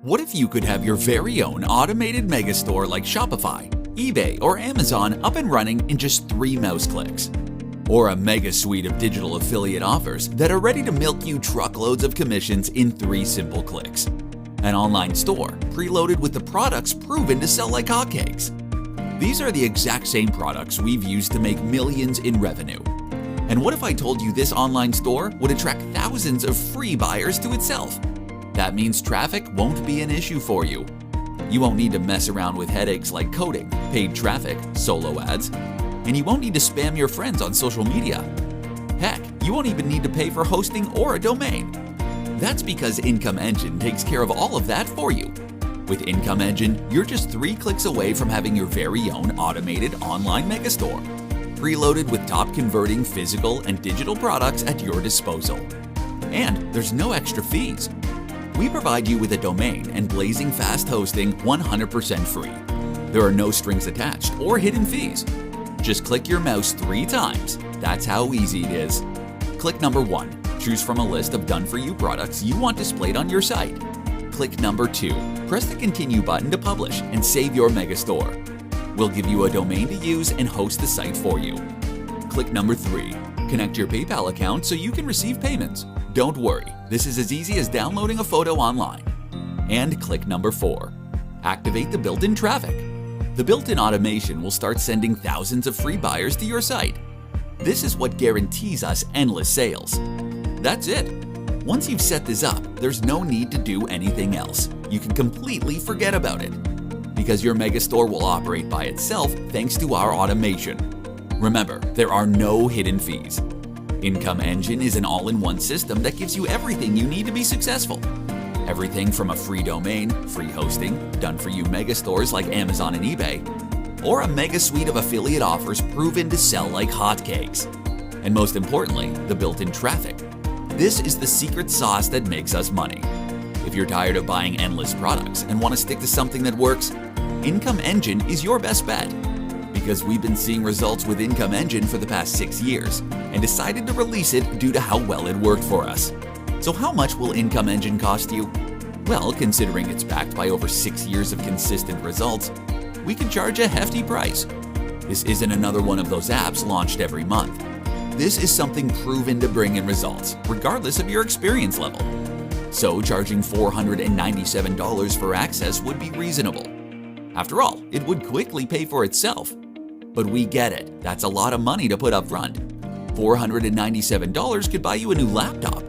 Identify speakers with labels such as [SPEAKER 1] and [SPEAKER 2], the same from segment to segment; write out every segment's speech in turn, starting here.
[SPEAKER 1] What if you could have your very own automated megastore like Shopify, eBay, or Amazon up and running in just 3 mouse clicks? Or a mega suite of digital affiliate offers that are ready to milk you truckloads of commissions in 3 simple clicks? An online store preloaded with the products proven to sell like hotcakes. These are the exact same products we've used to make millions in revenue. And what if I told you this online store would attract thousands of free buyers to itself? That means traffic won't be an issue for you. You won't need to mess around with headaches like coding, paid traffic, solo ads, and you won't need to spam your friends on social media. Heck, you won't even need to pay for hosting or a domain. That's because Income Engine takes care of all of that for you. With Income Engine, you're just 3 clicks away from having your very own automated online megastore, preloaded with top converting physical and digital products at your disposal. And there's no extra fees. We provide you with a domain and blazing fast hosting 100% free. There are no strings attached or hidden fees. Just click your mouse 3 times. That's how easy it is. Click number 1. Choose from a list of done-for-you products you want displayed on your site. Click number 2. Press the Continue button to publish and save your megastore. We'll give you a domain to use and host the site for you. Click number 3. Connect your PayPal account so you can receive payments. Don't worry, this is as easy as downloading a photo online. And click number 4. Activate the built-in traffic. The built-in automation will start sending thousands of free buyers to your site. This is what guarantees us endless sales. That's it. Once you've set this up, there's no need to do anything else. You can completely forget about it, because your megastore will operate by itself thanks to our automation. Remember, there are no hidden fees. Income Engine is an all-in-one system that gives you everything you need to be successful. Everything from a free domain, free hosting, done-for-you megastores like Amazon and eBay, or a mega suite of affiliate offers proven to sell like hotcakes. And most importantly, the built-in traffic. This is the secret sauce that makes us money. If you're tired of buying endless products and want to stick to something that works, Income Engine is your best bet. Because we've been seeing results with Income Engine for the past 6 years and decided to release it due to how well it worked for us. So how much will Income Engine cost you? Well, considering it's backed by over 6 years of consistent results, we can charge a hefty price. This isn't another one of those apps launched every month. This is something proven to bring in results, regardless of your experience level. So charging $497 for access would be reasonable. After all, it would quickly pay for itself. But we get it, that's a lot of money to put up front. $497 could buy you a new laptop.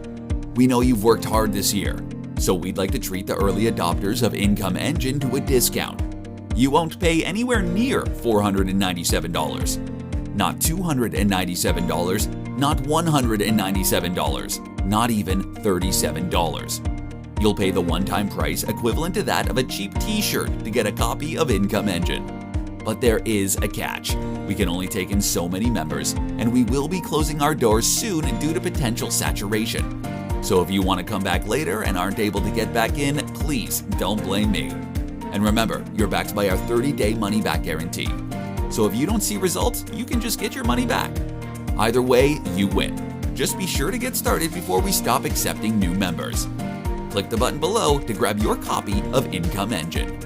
[SPEAKER 1] We know you've worked hard this year, so we'd like to treat the early adopters of Income Engine to a discount. You won't pay anywhere near $497. Not $297, not $197, not even $37. You'll pay the one-time price equivalent to that of a cheap t-shirt to get a copy of Income Engine. But there is a catch. We can only take in so many members, and we will be closing our doors soon due to potential saturation. So if you want to come back later and aren't able to get back in, please don't blame me. And remember, you're backed by our 30-day money-back guarantee. So if you don't see results, you can just get your money back. Either way, you win. Just be sure to get started before we stop accepting new members. Click the button below to grab your copy of Income Engine.